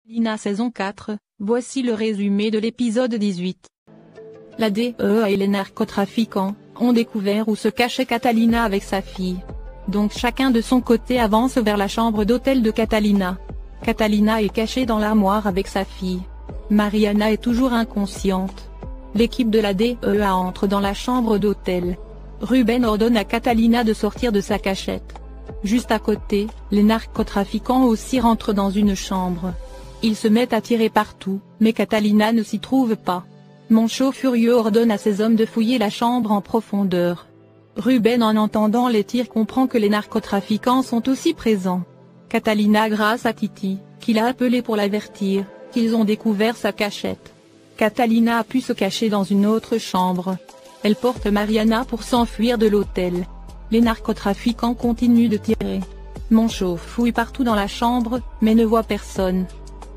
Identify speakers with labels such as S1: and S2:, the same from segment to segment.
S1: Lina saison 4, voici le résumé de l'épisode 18. La DEA et les narcotrafiquants ont découvert où se cachait Catalina avec sa fille. Donc chacun de son côté avance vers la chambre d'hôtel de Catalina. Catalina est cachée dans l'armoire avec sa fille. Mariana est toujours inconsciente. L'équipe de la DEA entre dans la chambre d'hôtel. Ruben ordonne à Catalina de sortir de sa cachette. Juste à côté, les narcotrafiquants aussi rentrent dans une chambre. Ils se mettent à tirer partout, mais Catalina ne s'y trouve pas. Moncho furieux ordonne à ses hommes de fouiller la chambre en profondeur. Ruben en entendant les tirs comprend que les narcotrafiquants sont aussi présents. Catalina grâce à Titi, qui l'a appelé pour l'avertir, qu'ils ont découvert sa cachette. Catalina a pu se cacher dans une autre chambre. Elle porte Mariana pour s'enfuir de l'hôtel. Les narcotrafiquants continuent de tirer. Moncho fouille partout dans la chambre, mais ne voit personne.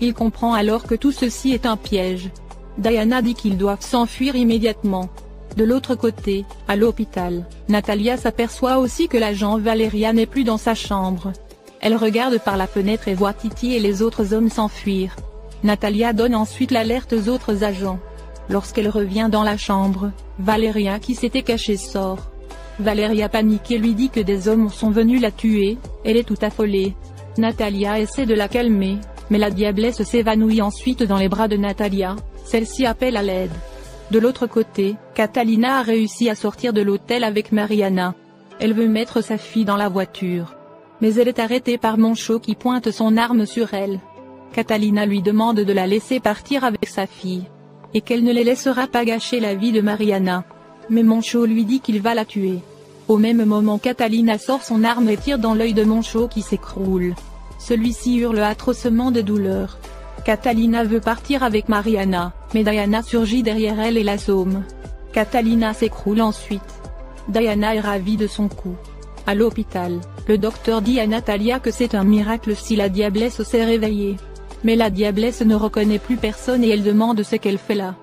S1: Il comprend alors que tout ceci est un piège. Diana dit qu'ils doivent s'enfuir immédiatement. De l'autre côté, à l'hôpital, Natalia s'aperçoit aussi que l'agent Valeria n'est plus dans sa chambre. Elle regarde par la fenêtre et voit Titi et les autres hommes s'enfuir. Natalia donne ensuite l'alerte aux autres agents. Lorsqu'elle revient dans la chambre, Valeria qui s'était cachée sort. Valeria paniquée lui dit que des hommes sont venus la tuer, elle est tout affolée. Natalia essaie de la calmer, mais la diablesse s'évanouit ensuite dans les bras de Natalia, celle-ci appelle à l'aide. De l'autre côté, Catalina a réussi à sortir de l'hôtel avec Mariana. Elle veut mettre sa fille dans la voiture. Mais elle est arrêtée par Moncho qui pointe son arme sur elle. Catalina lui demande de la laisser partir avec sa fille. Et qu'elle ne les laissera pas gâcher la vie de Mariana. Mais Moncho lui dit qu'il va la tuer. Au même moment Catalina sort son arme et tire dans l'œil de Moncho qui s'écroule. Celui-ci hurle atrocement de douleur. Catalina veut partir avec Mariana, mais Diana surgit derrière elle et l'assomme. Catalina s'écroule ensuite. Diana est ravie de son coup. À l'hôpital, le docteur dit à Natalia que c'est un miracle si la diablesse s'est réveillée. Mais la diablesse ne reconnaît plus personne et elle demande ce qu'elle fait là.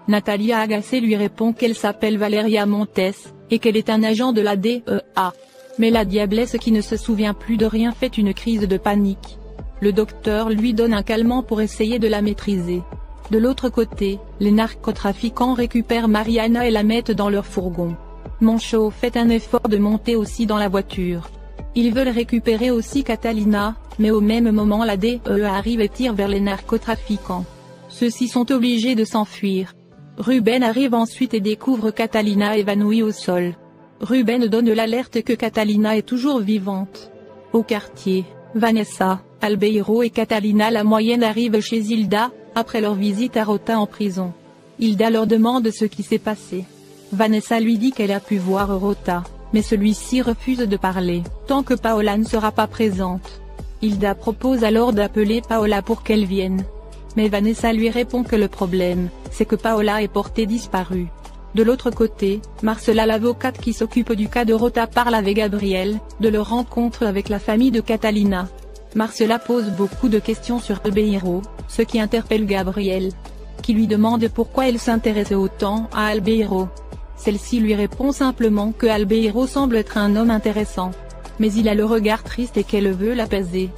S1: Natalia agacée lui répond qu'elle s'appelle Valeria Montes, et qu'elle est un agent de la DEA. Mais la diablesse qui ne se souvient plus de rien fait une crise de panique. Le docteur lui donne un calmant pour essayer de la maîtriser. De l'autre côté, les narcotrafiquants récupèrent Mariana et la mettent dans leur fourgon. Moncho fait un effort de monter aussi dans la voiture. Ils veulent récupérer aussi Catalina, mais au même moment la DEA arrive et tire vers les narcotrafiquants. Ceux-ci sont obligés de s'enfuir. Ruben arrive ensuite et découvre Catalina évanouie au sol. Ruben donne l'alerte que Catalina est toujours vivante. Au quartier, Vanessa, Albeiro et Catalina la moyenne arrivent chez Hilda, après leur visite à Rota en prison. Hilda leur demande ce qui s'est passé. Vanessa lui dit qu'elle a pu voir Rota, mais celui-ci refuse de parler, tant que Paola ne sera pas présente. Hilda propose alors d'appeler Paola pour qu'elle vienne. Mais Vanessa lui répond que le problème, c'est que Paola est portée disparue. De l'autre côté, Marcela l'avocate qui s'occupe du cas de Rota parle avec Gabriel, de leur rencontre avec la famille de Catalina. Marcela pose beaucoup de questions sur Albeiro, ce qui interpelle Gabriel, qui lui demande pourquoi elle s'intéresse autant à Albeiro. Celle-ci lui répond simplement que Albeiro semble être un homme intéressant. Mais il a le regard triste et qu'elle veut l'apaiser.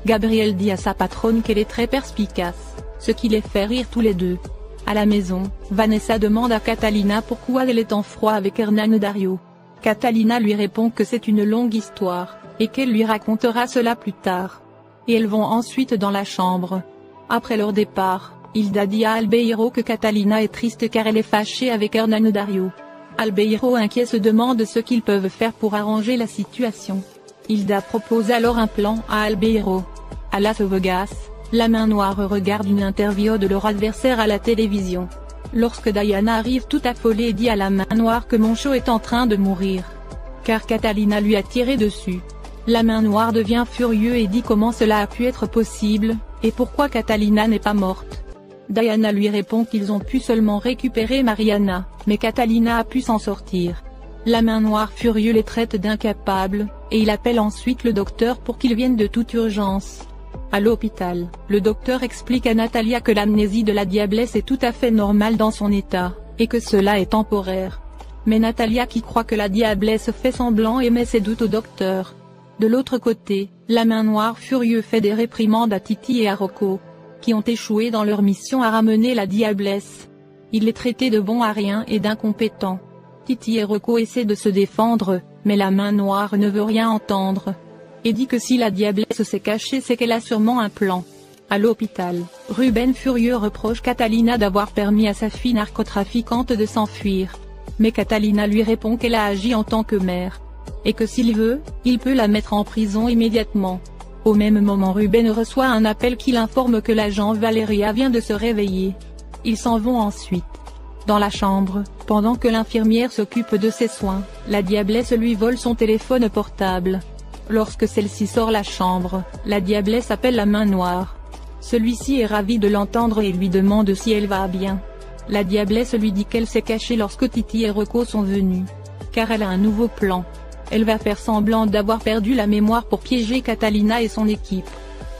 S1: Gabriel dit à sa patronne qu'elle est très perspicace, ce qui les fait rire tous les deux. À la maison, Vanessa demande à Catalina pourquoi elle est en froid avec Hernán Dario. Catalina lui répond que c'est une longue histoire, et qu'elle lui racontera cela plus tard. Et elles vont ensuite dans la chambre. Après leur départ, Hilda dit à Albeiro que Catalina est triste car elle est fâchée avec Hernán Dario. Albeiro inquiet se demande ce qu'ils peuvent faire pour arranger la situation. Hilda propose alors un plan à Albeiro. À Las Vegas, la main noire regarde une interview de leur adversaire à la télévision. Lorsque Diana arrive tout affolée et dit à la main noire que Moncho est en train de mourir. Car Catalina lui a tiré dessus. La main noire devient furieux et dit comment cela a pu être possible, et pourquoi Catalina n'est pas morte. Diana lui répond qu'ils ont pu seulement récupérer Mariana, mais Catalina a pu s'en sortir. La main noire furieux les traite d'incapables, et il appelle ensuite le docteur pour qu'il vienne de toute urgence. À l'hôpital, le docteur explique à Natalia que l'amnésie de la diablesse est tout à fait normale dans son état, et que cela est temporaire. Mais Natalia qui croit que la diablesse fait semblant émet ses doutes au docteur. De l'autre côté, la main noire furieux fait des réprimandes à Titi et à Rocco. qui ont échoué dans leur mission à ramener la diablesse. Il les traitait de bons à rien et d'incompétents. Titi et Reco essaient de se défendre, mais la main noire ne veut rien entendre. Et dit que si la diablesse s'est cachée, c'est qu'elle a sûrement un plan. À l'hôpital, Ruben furieux reproche Catalina d'avoir permis à sa fille narcotrafiquante de s'enfuir. Mais Catalina lui répond qu'elle a agi en tant que mère. Et que s'il veut, il peut la mettre en prison immédiatement. Au même moment, Ruben reçoit un appel qui l'informe que l'agent Valeria vient de se réveiller. Ils s'en vont ensuite. Dans la chambre, pendant que l'infirmière s'occupe de ses soins, la diablesse lui vole son téléphone portable. Lorsque celle-ci sort la chambre, la diablesse appelle la main noire. Celui-ci est ravi de l'entendre et lui demande si elle va bien. La diablesse lui dit qu'elle s'est cachée lorsque Titi et Reco sont venus. Car elle a un nouveau plan. Elle va faire semblant d'avoir perdu la mémoire pour piéger Catalina et son équipe.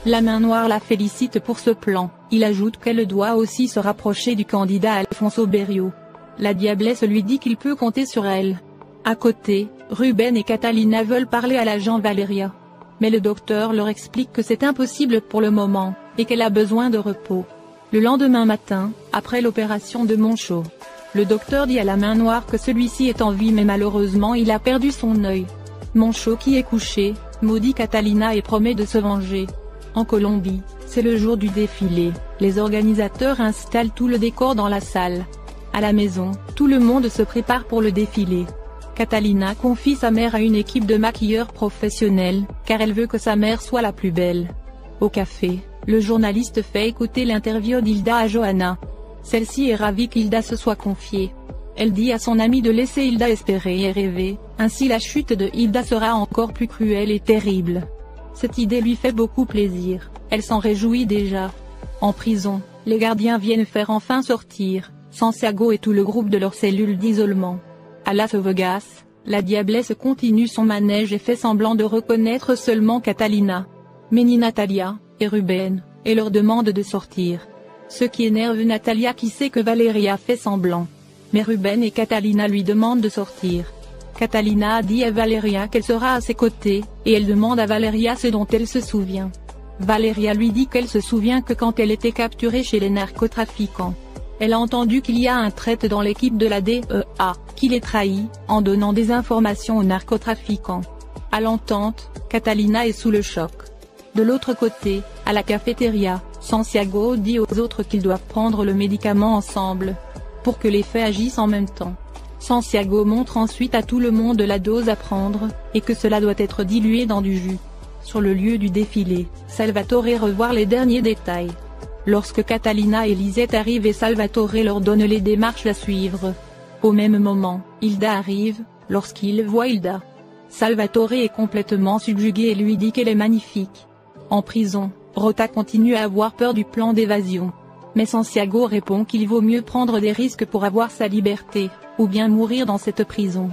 S1: La main noire la félicite pour ce plan. Il ajoute qu'elle doit aussi se rapprocher du candidat Alfonso Berrio. La diablesse lui dit qu'il peut compter sur elle. À côté, Ruben et Catalina veulent parler à l'agent Valeria. Mais le docteur leur explique que c'est impossible pour le moment, et qu'elle a besoin de repos. Le lendemain matin, après l'opération de Moncho, le docteur dit à la main noire que celui-ci est en vie mais malheureusement il a perdu son œil. Moncho qui est couché, maudit Catalina et promet de se venger. En Colombie, c'est le jour du défilé, les organisateurs installent tout le décor dans la salle. À la maison, tout le monde se prépare pour le défilé. Catalina confie sa mère à une équipe de maquilleurs professionnels, car elle veut que sa mère soit la plus belle. Au café, le journaliste fait écouter l'interview d'Hilda à Johanna. Celle-ci est ravie qu'Hilda se soit confiée. Elle dit à son amie de laisser Hilda espérer et rêver, ainsi la chute de Hilda sera encore plus cruelle et terrible. Cette idée lui fait beaucoup plaisir, elle s'en réjouit déjà. En prison, les gardiens viennent faire enfin sortir Santiago et tout le groupe de leur cellule d'isolement. À Las Vegas, la diablesse continue son manège et fait semblant de reconnaître seulement Catalina, mais ni Natalia, et Ruben, et leur demande de sortir. Ce qui énerve Natalia qui sait que Valeria fait semblant. Mais Ruben et Catalina lui demandent de sortir. Catalina a dit à Valeria qu'elle sera à ses côtés, et elle demande à Valeria ce dont elle se souvient. Valeria lui dit qu'elle se souvient que quand elle était capturée chez les narcotrafiquants, elle a entendu qu'il y a un traître dans l'équipe de la DEA, qui les trahit, en donnant des informations aux narcotrafiquants. À l'entente, Catalina est sous le choc. De l'autre côté, à la cafétéria, Santiago dit aux autres qu'ils doivent prendre le médicament ensemble, pour que les faits agissent en même temps. Santiago montre ensuite à tout le monde la dose à prendre, et que cela doit être dilué dans du jus. Sur le lieu du défilé, Salvatore revoit les derniers détails. Lorsque Catalina et Lisette arrivent et Salvatore leur donne les démarches à suivre. Au même moment, Hilda arrive, lorsqu'il voit Hilda. Salvatore est complètement subjugué et lui dit qu'elle est magnifique. En prison, Rota continue à avoir peur du plan d'évasion. Mais Santiago répond qu'il vaut mieux prendre des risques pour avoir sa liberté, ou bien mourir dans cette prison.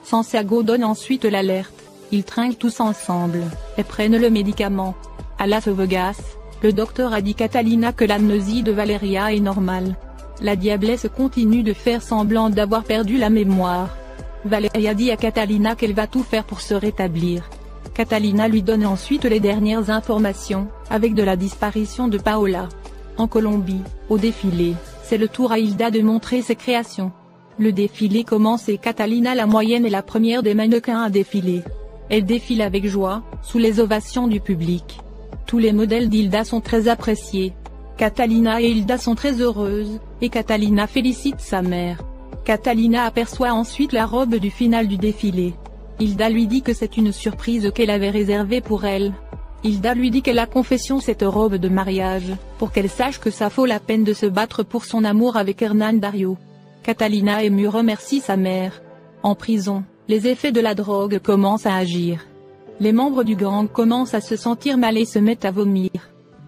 S1: Santiago donne ensuite l'alerte, ils trinquent tous ensemble, et prennent le médicament. À Las Vegas, le docteur a dit à Catalina que l'amnésie de Valeria est normale. La diablesse continue de faire semblant d'avoir perdu la mémoire. Valeria dit à Catalina qu'elle va tout faire pour se rétablir. Catalina lui donne ensuite les dernières informations, avec de la disparition de Paola. En Colombie, au défilé, c'est le tour à Hilda de montrer ses créations. Le défilé commence et Catalina la moyenne est la première des mannequins à défiler. Elle défile avec joie, sous les ovations du public. Tous les modèles d'Hilda sont très appréciés. Catalina et Hilda sont très heureuses, et Catalina félicite sa mère. Catalina aperçoit ensuite la robe du final du défilé. Hilda lui dit que c'est une surprise qu'elle avait réservée pour elle. Hilda lui dit qu'elle a confession cette robe de mariage, pour qu'elle sache que ça vaut la peine de se battre pour son amour avec Hernan Dario. Catalina émue remercie sa mère. En prison, les effets de la drogue commencent à agir. Les membres du gang commencent à se sentir mal et se mettent à vomir.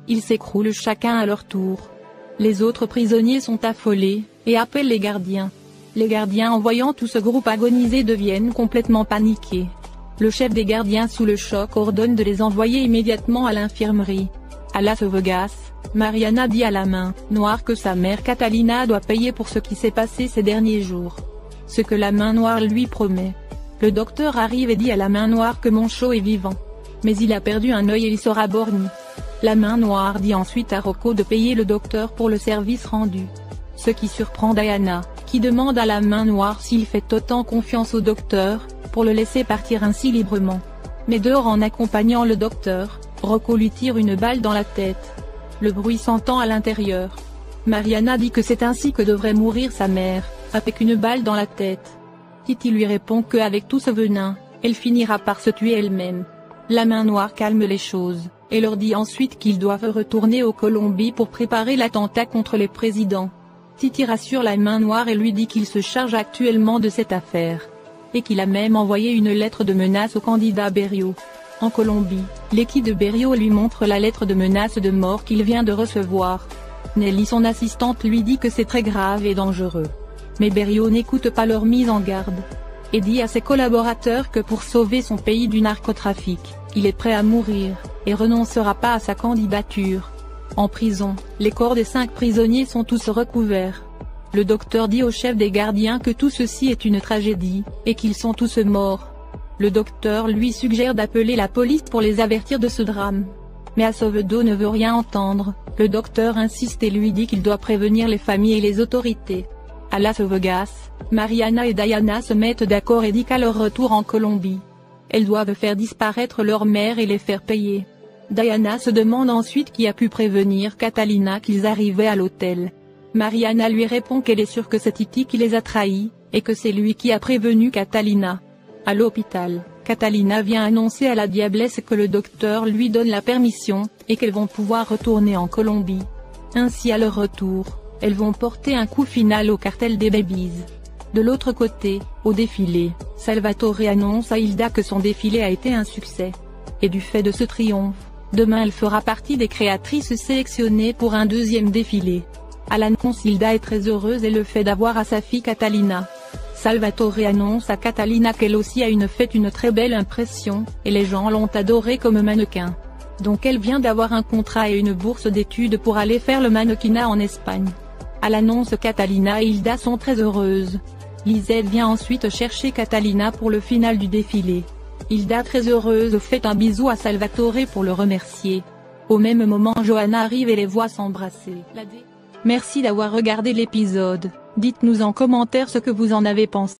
S1: Ils s'écroulent chacun à leur tour. Les autres prisonniers sont affolés, et appellent les gardiens. Les gardiens en voyant tout ce groupe agoniser deviennent complètement paniqués. Le chef des gardiens sous le choc ordonne de les envoyer immédiatement à l'infirmerie. À Las Vegas, Mariana dit à la main noire que sa mère Catalina doit payer pour ce qui s'est passé ces derniers jours. Ce que la main noire lui promet. Le docteur arrive et dit à la main noire que Moncho est vivant. Mais il a perdu un œil et il sera borgne. La main noire dit ensuite à Rocco de payer le docteur pour le service rendu. Ce qui surprend Diana, qui demande à la main noire s'il fait autant confiance au docteur, pour le laisser partir ainsi librement. Mais dehors, en accompagnant le docteur, Rocco lui tire une balle dans la tête. Le bruit s'entend à l'intérieur. Mariana dit que c'est ainsi que devrait mourir sa mère, avec une balle dans la tête. Titi lui répond qu'avec tout ce venin, elle finira par se tuer elle-même. La main noire calme les choses, et leur dit ensuite qu'ils doivent retourner au Colombie pour préparer l'attentat contre les présidents. Titi rassure la main noire et lui dit qu'il se charge actuellement de cette affaire. Et qu'il a même envoyé une lettre de menace au candidat Berrio. En Colombie, l'équipe de Berrio lui montre la lettre de menace de mort qu'il vient de recevoir. Nelly, son assistante, lui dit que c'est très grave et dangereux. Mais Berrio n'écoute pas leur mise en garde. Et dit à ses collaborateurs que pour sauver son pays du narcotrafic, il est prêt à mourir, et renoncera pas à sa candidature. En prison, les corps des 5 prisonniers sont tous recouverts. Le docteur dit au chef des gardiens que tout ceci est une tragédie, et qu'ils sont tous morts. Le docteur lui suggère d'appeler la police pour les avertir de ce drame. Mais Acevedo ne veut rien entendre, le docteur insiste et lui dit qu'il doit prévenir les familles et les autorités. À Las Vegas, Mariana et Diana se mettent d'accord et dit qu'à leur retour en Colombie, elles doivent faire disparaître leur mère et les faire payer. Diana se demande ensuite qui a pu prévenir Catalina qu'ils arrivaient à l'hôtel. Mariana lui répond qu'elle est sûre que c'est Titi qui les a trahis, et que c'est lui qui a prévenu Catalina. À l'hôpital, Catalina vient annoncer à la diablesse que le docteur lui donne la permission, et qu'elles vont pouvoir retourner en Colombie. Ainsi à leur retour, elles vont porter un coup final au cartel des Babies. De l'autre côté, au défilé, Salvatore annonce à Hilda que son défilé a été un succès. Et du fait de ce triomphe, demain elle fera partie des créatrices sélectionnées pour un deuxième défilé. À l'annonce, Hilda est très heureuse et le fait d'avoir à sa fille Catalina. Salvatore annonce à Catalina qu'elle aussi a fait une très belle impression, et les gens l'ont adorée comme mannequin. Donc elle vient d'avoir un contrat et une bourse d'études pour aller faire le mannequinat en Espagne. À l'annonce, Catalina et Hilda sont très heureuses. Lisette vient ensuite chercher Catalina pour le final du défilé. Hilda, très heureuse, fait un bisou à Salvatore pour le remercier. Au même moment, Johanna arrive et les voit s'embrasser. Merci d'avoir regardé l'épisode. Dites-nous en commentaire ce que vous en avez pensé.